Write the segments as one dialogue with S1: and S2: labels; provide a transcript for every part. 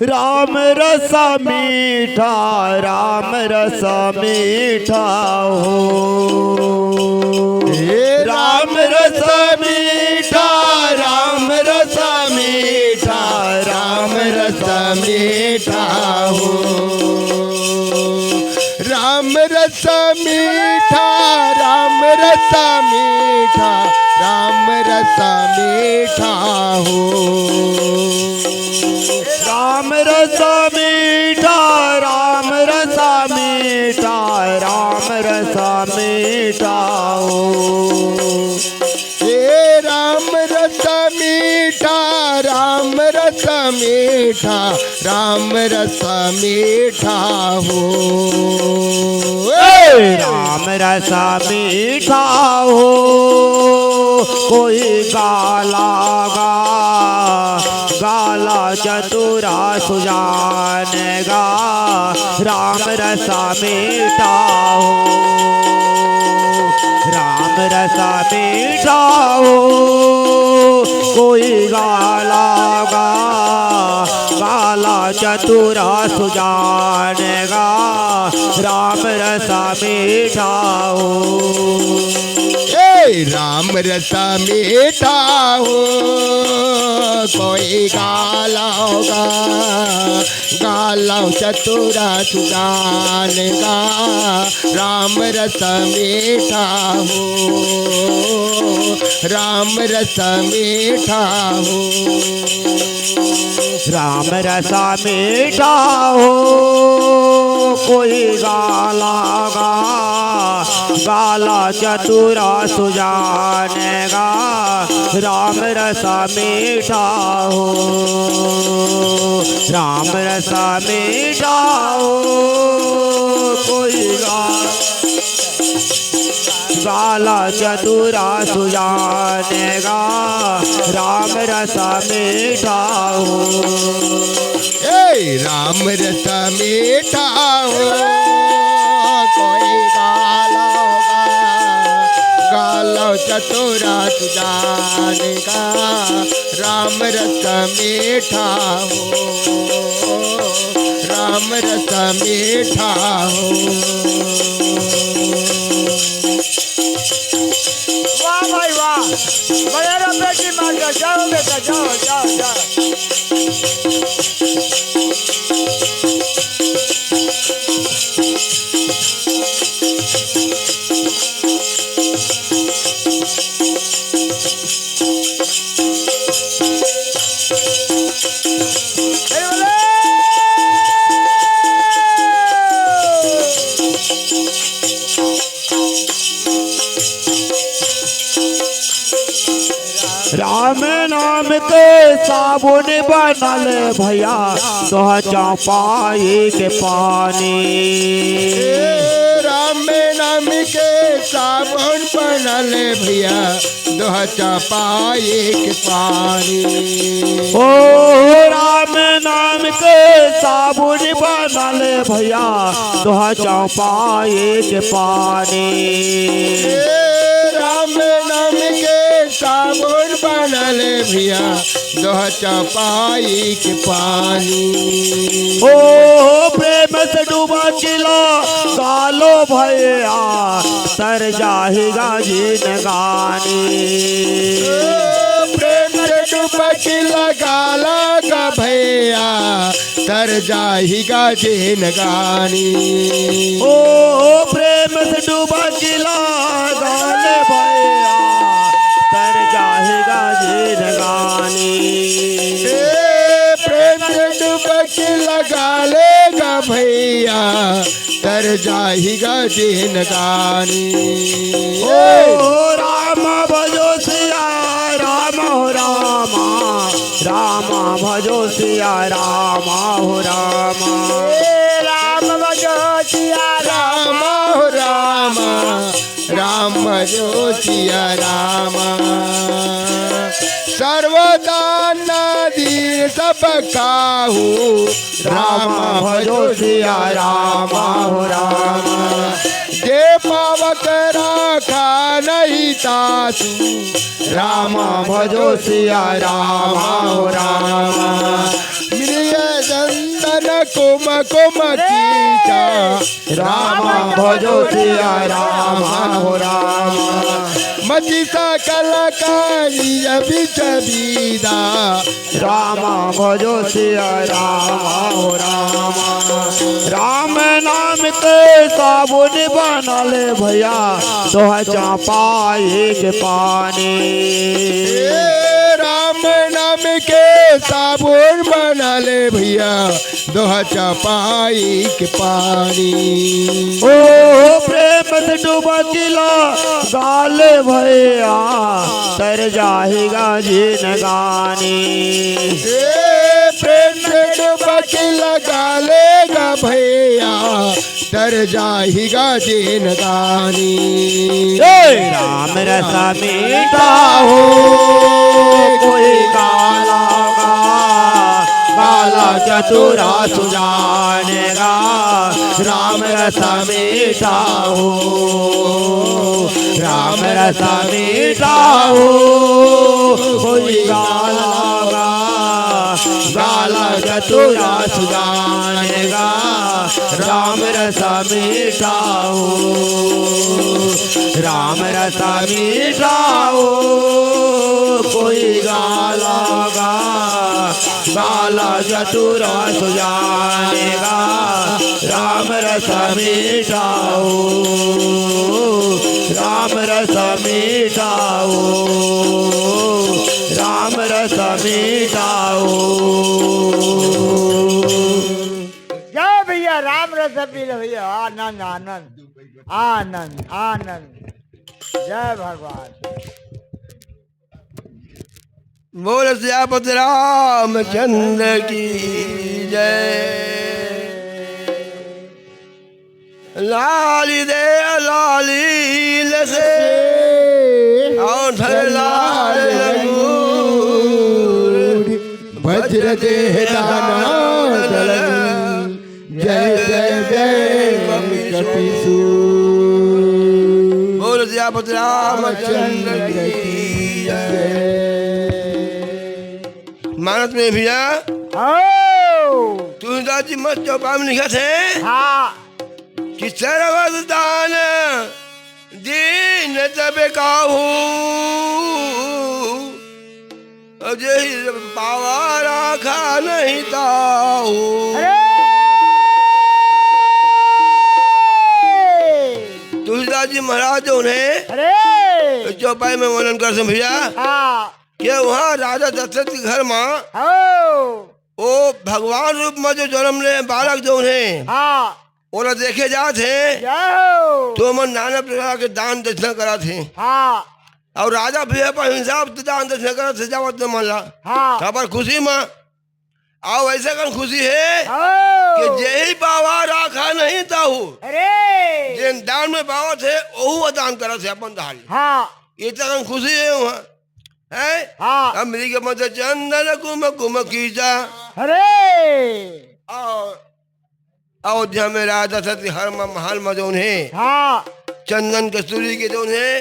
S1: राम रस मीठा, राम रस मीठा हो। राम रस मीठा, राम रस मीठा, राम रस मीठा हो।
S2: राम रस मीठा, राम रस मीठा, राम रस मीठा हो।
S1: राम रस मीठा, राम रस मीठा, राम रस मीठा हो।
S2: हे राम रस मीठा, राम रस मीठा, राम रस मीठा हो।
S1: राम रस मीठा हो, कोई गाला गाला चतुरा सुजानेगा। राम रस मीठा हो, राम रस मीठा हो, कोई गाला गाला चतुरा सुजानेगा। राम रस मीठा हो।
S2: राम रस मीठा हो, कोई गाला गाला चतुरा सुजानेगा। राम रस मीठा हो, राम रस मीठा हो।
S1: राम रस मीठा हो, कोई गाला चतुरा सुजानेगा। राम रस मीठा हो, राम रस मीठा हो, कोई गाला चतुरा सुजानेगा। राम रस मीठा हो।
S2: राम रस मीठा हो, कोई गाला चतुरा सुजानेगा। राम रस मीठा हो, राम रस मीठा हो।
S3: वाह भाई वाह, मेरा बेटी माता, जाओ बेटा, जाओ जाओ जाओ।
S1: राम नाम के साबुन बनल भैया, दोह चौपाई के पानी।
S2: राम नाम के साबुन बनल भैया, दोह चौपाई के पानी।
S1: ओ राम नाम के साबुन बनल भैया, दोह चौपाई के पानी।
S2: राम नाम के साबुन बनल भैया, दोह चौपाई के पानी।
S1: ओ प्रेम से डूबा चिला गालो भैया, तर जाहिगा जिनगानी।
S2: प्रेम से डूबा चिला गाला का भैया, तर जाहिगा जिनगानी।
S1: ओ प्रेम से डूबा चिला गाले भैया, तर जाहिगा जिनगानी।
S2: प्रेम से डुबकी लगा लेगा भैया, तर जाहिगा जिनगानी।
S1: ओ राम भजो सिया राम हो रामा, राम भजो सिया राम हो रामा।
S3: राम भजो सिया
S2: राम हो राम, राम भजो सिया राम। सर्वदा नदी सब काहू,
S1: राम भजो सिया राम हो राम।
S2: जे पावक राखा नहीं तासु,
S1: राम भजो सिया राम हो राम।
S2: प्रिय जन कुम कुम कीचा
S1: राम भजो सिया राम हो राम
S2: मची सकल कालिय बिच बीदा
S1: राम भजो सिया राम हो राम राम नाम के साबुन बनले भैया दोहा चापा एक पानी
S2: राम नाम के साबुन बना ले भैया दोहा चपाई के पानी
S1: ओ प्रेम से डुबकिला गाले भैया तर जाएगा जिन गानी
S2: प्रेम से डुबकी लगा लेगा भैया डर जाएगा जिन गानी
S1: राम रसा मीठा हो कोई काला काला चतुरा सुजानेगा राम रसा मीठा हो राम रसा मीठा हो कोई काला काला चतुरा सुजानेगा राम रसा मीठा हो राम रसा मीठा हो कोई गाला गाला चतुरा सुजानेगा राम रसा मीठा हो राम रसा मीठा हो राम रसा मीठा हो
S3: जय भैया राम रस पी लो भैया आनंद आनंद आनंद आनंद जय भगवान
S2: बोल सियापति रामचंद्र की जय लाली दे लाली लसे और लाल अंगूर वज्र दे दाना जय जय जय कपिसूर बोल सियापति रामचंद्र की जय मानस में भैया तुलसीदास जी मस्त चौपा में लिखा थे
S3: हाँ
S2: कि सर्वदान दीन तब काहू जय पावा राखा नहीं ताहू तुलसीदास जी महाराज जो उन्हें चौपाई में वर्णन कर भैया कि वहाँ राजा दशरथ के घर में वो भगवान रूप में जो जन्म ले बालक जो उन्हें और देखे जाते तो मन नाना प्रकार के दान दक्षिणा करा थे और राजा भी अपन हिसाब से दान दक्षिणा करा थे जावत न मन पर खुशी में आओ ऐसा कर खुशी है कि यही बाबा राखा नहीं ताहू जिन दान में बाबा थे वो दान करा थे अपन दान ये तक खुशी है वहाँ है अमरी के मत चंदन कुम कुम कीजा अयोध्या में राजा सती हर महल में जो है चंदन कस्तूरी के जो है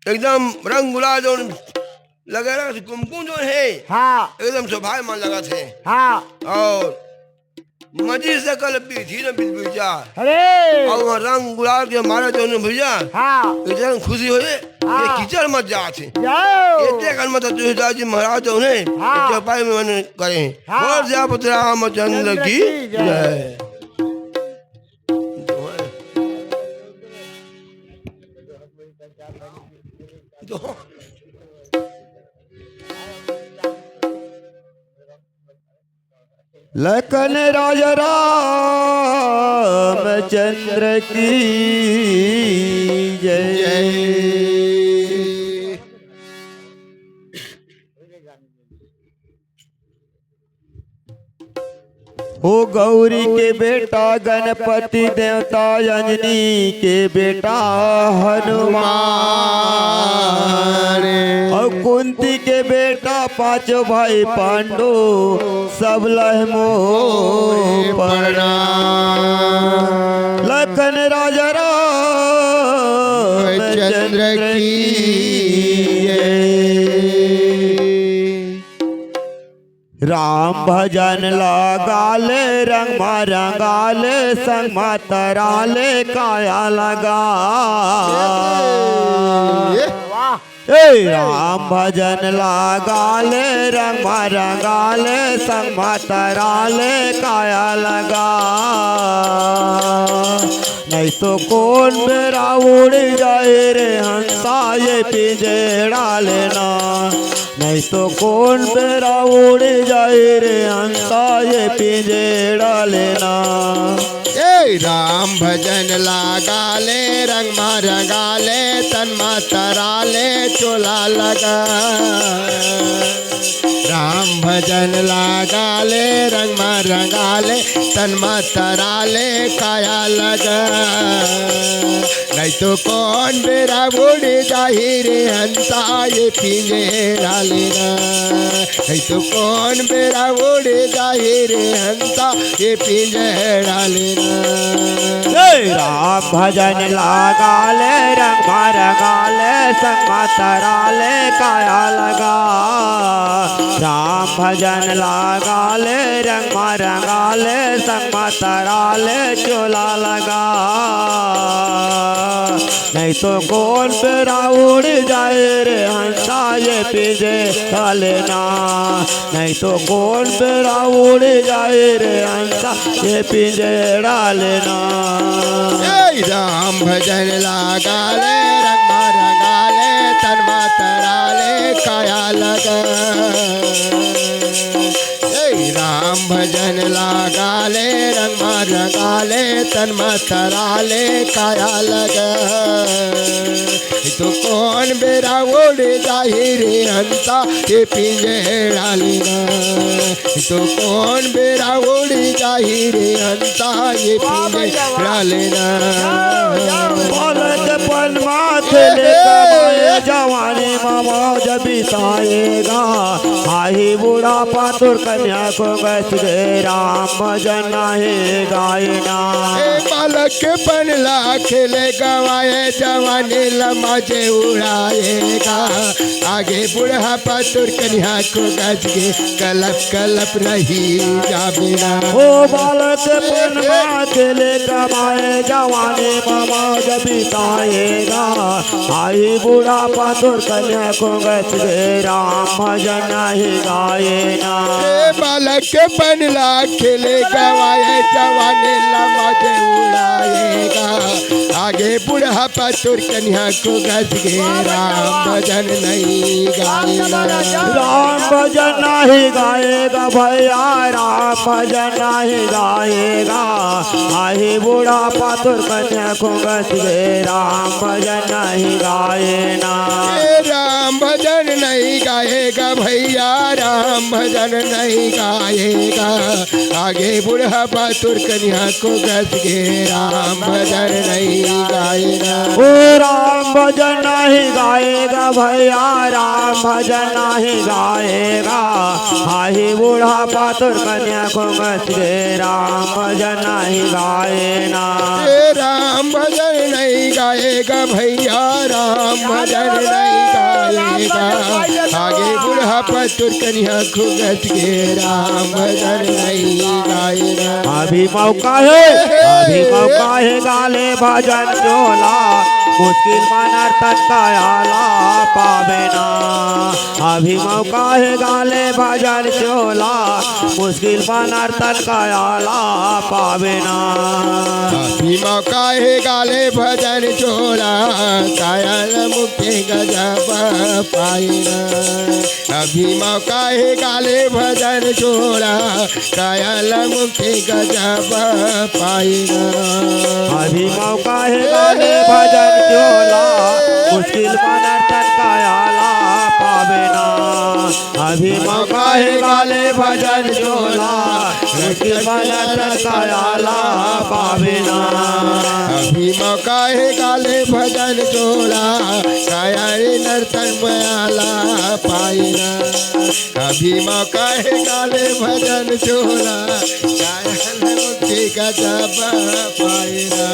S2: एकदम रंग गुलाल जो लगा रहा कुमकुम जो है एकदम शोभायमान लगा थे और मजी से कल थी न बीजा और वहाँ रंग गुलाल के मारे जो ने भैया इतना खुशी हो ये कीचड़ मत जा थे इतने कल मत तुलसीदास जी महाराज जो ने चौपाई में मन करे बोल सियापति रामचंद्र की जय
S1: लखन राजा रामचंद्र की जय हो गौरी के बेटा गणपति देवता अंजनी के बेटा हनुमान और कुंती के बेटा पांचों भाई पांडु सब लह मोह प्रणाम लखन राजा रामचंद्र की राम भजन लगाले रंग रंगाले संग मतराले काया लगा राम भजन लगाले रंग रंगाले संग मतराले काया लगा नहीं तो कौन मेरा उड़ जाए रे हंसा ये पिंजड़ा लेना नहीं तो कौन मेरा उड़ जाए रे हंसा ये पिंजड़ा लेना
S4: राम भजन लगाले रंग रंगाले तन मतराले चोला लगा राम भजन लगाले रंग रंगाले तन मतराले काया लगा नहीं तो कौन बेरा उड़ जाही रे हंसा ये पिंजरा लेना नहीं तो कौन बेरा उड़ जाही रे हंसा ये पिंजरा लेना
S1: राम भजन लगाले रंग रंगाले संग मतराले काया लगा राम भजन लगाले रंग रंगाले संग मतराले चोला लगा नहीं तो कौन बेरा उड़ जाए रे हंसा ये पिंजरा लेना नहीं तो कौन बेरा उड़ जाए रे हंसा ये पिंजरा लेना
S4: राम भजन लगाले रंग रंगाले तन मतराले काया लगा राम भजन लगाले रंग रंगाले तन मतराले काया लगा तो कौन बेरा उड़ जाही रे हंसा ये पिंजरा लेना तो कौन बेरा उड़ जाही रे हंसा ये पिंजरा लेना
S1: पन माथे ले जवानी मामा जब बिताएगा आई बुढ़ापा तुर कन्या को बस गए राम भजन नहीं गायना
S4: बालक पन ला खेले गवाए जवानी लमाजे उड़ाएगा आगे बुढ़ापा तुर कन्या को गज के कलप कलप रही जाबेना
S1: ओ बालक पन माथे ले कमाए जवानी मामा जब बिताएगा आई बुढ़ापा तुर कन्या को बस गए राम भजन नहीं गायना
S4: बालक बनला खेले गवाए जवानी लमाजे उड़ाएगा आगे बुढ़ापा तुर कन्या को गज के राम भजन नहीं गाएगा
S1: राम भजन नहीं गाएगा भैया राम भजन नहीं गाएगा आई बुढ़ापा तुर कन्या को बस गए राम भजन नहीं गाएना
S4: राम भजन नहीं गाएगा भैया राम भजन नहीं गाएगा आगे बुढ़ापा तुर कन्या को गज के राम भजन नहीं गाएगा
S1: ओ राम भजन नहीं गाएगा भैया राम भजन नहीं गाएगा आई बुढ़ापा तुर कन्या को बस गए राम भजन नहीं गाएना
S4: राम भजन नहीं गाएगा भैया राम भजन नहीं गाएगा आगे बुढ़ापा तुर कन्या को गज के राम भजन नहीं गाएगा
S1: अभी मौका है गाले भजन चोला मुश्किल मानर तक कायाला पावे ना अभी मौका है गाले भजन चोला मुश्किल मानर तक कायाला पावे ना
S4: अभी मौका है गाले भजन चोला कायल मुक्ति गजब पाइना अभी मौका है गाले भजन चोला कायल मुक्ति गजब पाइना
S1: अभी मौका है गाले भजन चोला मुश्किल मानर तक कायाला पावे ना अभी मौका है गाले भजन चोला मुश्किल मानर तक कायाला पावे ना
S4: अभी मौका है गाले भजन चोला कायाली नर्तन मयाला पाइना अभी मौका है गाले भजन चोला कायल मुक्ति गजब पाइना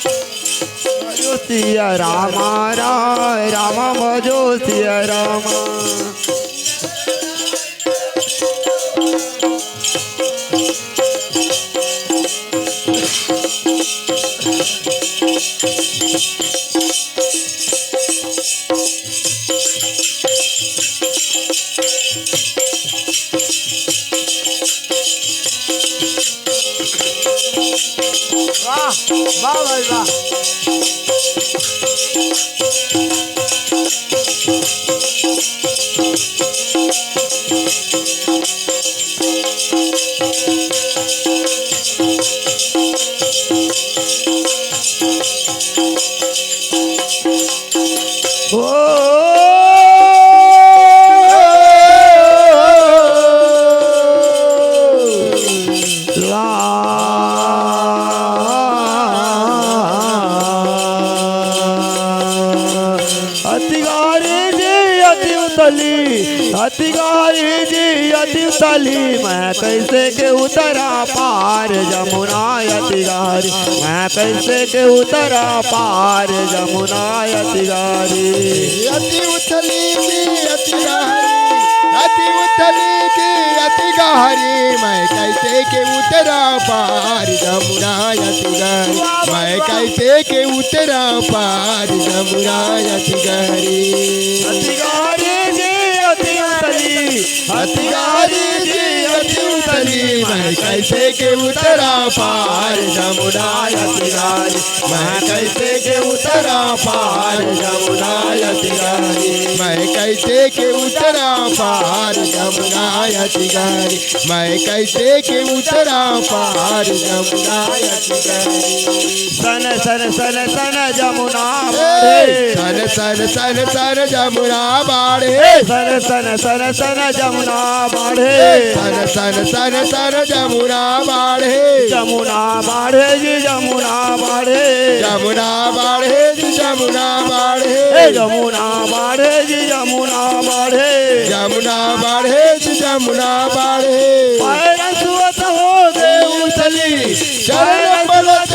S1: भजो सिया रामा रामा भजो सिया रामा
S3: वाह वाह भाई वाह।
S1: अतिगारी जी अति उतली मैं कैसे के उतरा पार जमुना अतिगारी मैं कैसे के उतरा पार जमुना अतिगारी
S4: अति उथली की अति गहरी अति उथली की अति गहरी मैं कैसे के उतरा पार जमुना अति गहरी मैं कैसे के उतरा पार जमुना अति गहरी
S1: अतिगारी जी अति उतली
S4: अतिगारी जी अति उथली मैं कैसे के उतरा पार जमुना अतिगारी मैं कैसे के उतरा पार जमुना अतिगारी मैं कैसे के उतरा पार जमुना अतिगारी मैं कैसे के उतरा पार जमुना अतिगारी
S1: सन सन सन सन जमुना बढ़े
S4: सन सन सन सन जमुना बाढ़े
S1: सन सन सन सन जमुना बढ़े
S4: सन सन सन सन जमुना बाढ़े
S1: जमुना बढ़े जी जमुना बढ़े
S4: जमुना बाढ़े जी जमुना बाढ़े
S1: जमुना बढ़े जी जमुना बढ़े
S4: जमुना बाढ़े जी जमुना बाढ़े
S1: पैरसुअत हो दे उथली
S4: चरण पलट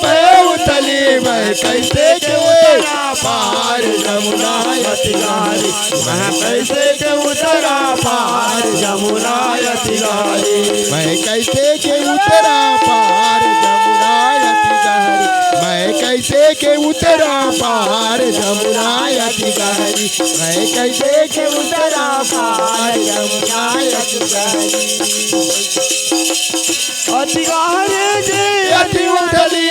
S4: मैं उथली मैं कैसे के उतरा पार जमुना अतिगारी
S1: मैं कैसे के उतरा पार जमुना अतिगारी
S4: मैं कैसे के उतरा पार जमुना अतिगारी मैं कैसे के उतरा पार जमुना अतिगारी मैं कैसे के उतरा पार जमुना अतिगारी
S1: अतिगारी जी
S4: अति उथली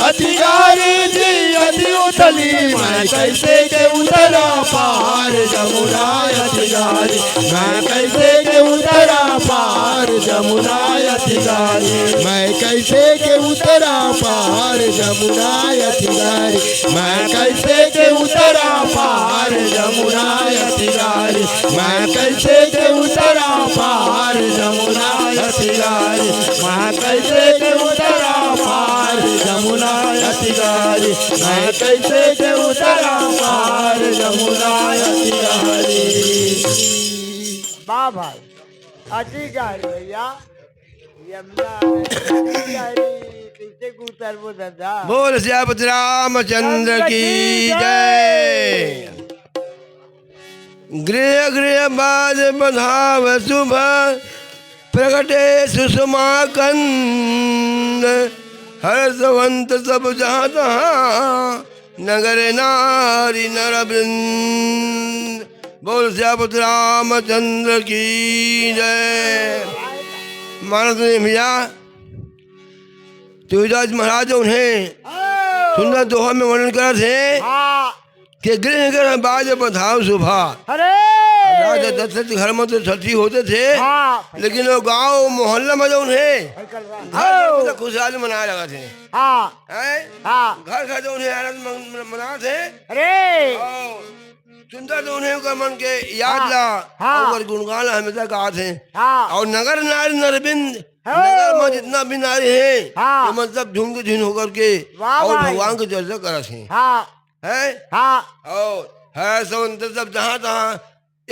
S4: अतिगारी जी अति उथली मैं कैसे के उतरा पार जमुना अतिगारी मैं कैसे के उतरा पार जमुना अतिगारी मैं कैसे के उतरा पार जमुना अतिगारी मैं कैसे के उतरा पार जमुना अतिगारी मैं कैसे के उतरा पार जमुना अतिगारी
S1: मैं कैसे के उतरा पार जमुना अतिगारी मैं कैसे के उतरा पार जमुना अतिगारी
S3: वाह भाई अधिकारी भैया यमुना कैसे उतर वो धंधा
S2: बोल श्यापति रामचंद्र की जय। गृह गृह बाद बधाव शुभ प्रगटे सुषमा कंद हर्षवंत सब जहाँ तहाँ नगर नारी नर वृंद। बोल श्यापति रामचंद्र की जय। मानस भैया तुलसीदास महाराज उन्हें सुंदर दोहा में वर्णन कर थे कि गृह गृह बाज बधाव सुभा।
S3: अरे
S2: राजा दशरथ के घर में तो छठी होते थे लेकिन वो गांव मोहल्ला में जो उन्हें खुशहाली मनाया लगा थे। घर घर जो उन्हें आनंद मना थे।
S3: अरे
S2: सुंदर तो उन्हें कर मन के याद ला और गुणगान हमेशा गा थे। और नगर नारी नरबिंद नगर में जितना भी नारी है ये मतलब झुम के झुन होकर के और भगवान की चर्चा करा थे। है और है संत सब जहाँ तहाँ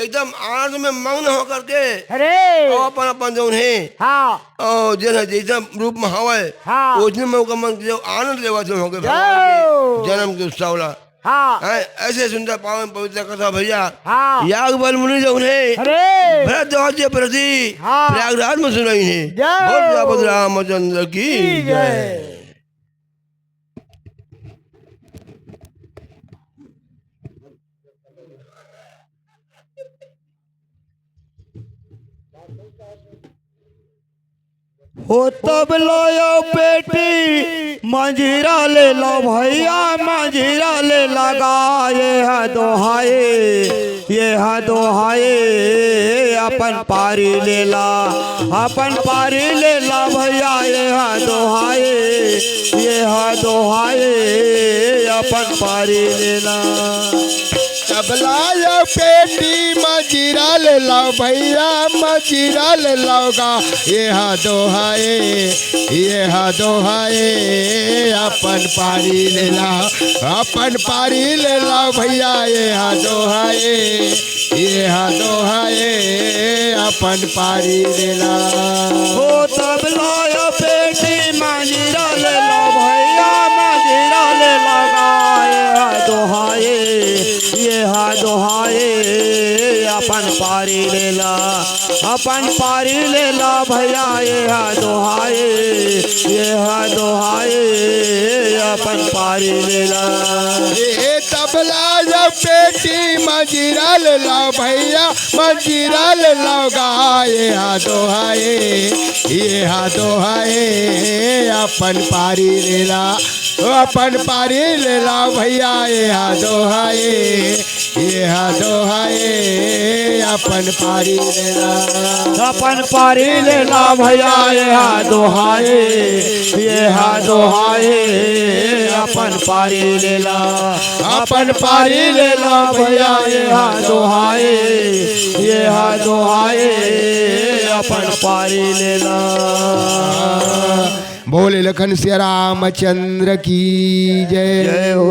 S2: एकदम आनंद में मग्न होकर के
S3: अरे
S2: और अपन अपन जो है
S3: हाँ
S2: और जैसा रूप में हवे
S3: हाँ
S2: उसने में ओकर मन जो आनंद लेवा जो हो गए
S3: जाओ।
S2: जन्म के उत्सव ला
S3: हाँ
S2: ऐसे सुंदर पावन पवित्र कथा भैया
S3: हाँ
S2: याग बल मुनि जो है
S3: अरे
S2: भरद्वाज के प्रति
S3: हाँ।
S2: प्रयागराज में सुनाई है
S3: जय।
S2: बोल रामचंद्र की जय।
S1: हो तब लायो बेटी मंजीरा ले लो भैया मंजीरा ले लगाए है दोहाए अपन पारी ले ला भैया ये है दोहाए अपन पारी ले ला।
S4: तबला पेटी मजीरा ले लाओ भैया मजीरा ले लाओगा ये हा दोहाए अपन पारी ले लाओ भैया ये हा दोहाए अपन पारी ले लाओ।
S1: हो तब लायो बेटी मंजीरा ले लो भैया मंजीरा ले लगाए दोहाए अपन पारी ले ला भैया ये दोहाए अपन पारी ले ला।
S4: ये तबला जब पेटी मजीरा ले लाओ भैया मजीरा ले लाओ गाए हा दोहाए अपन पारी ले ला भैया ये हा दोहाए अपन पारी ले ला
S1: भैया ये दोहाए अपन पारी ले ला भैया ये दोहाए अपन पारी ले ला।
S4: बोले लखन सिया रामचंद्र की जय
S1: जय हो।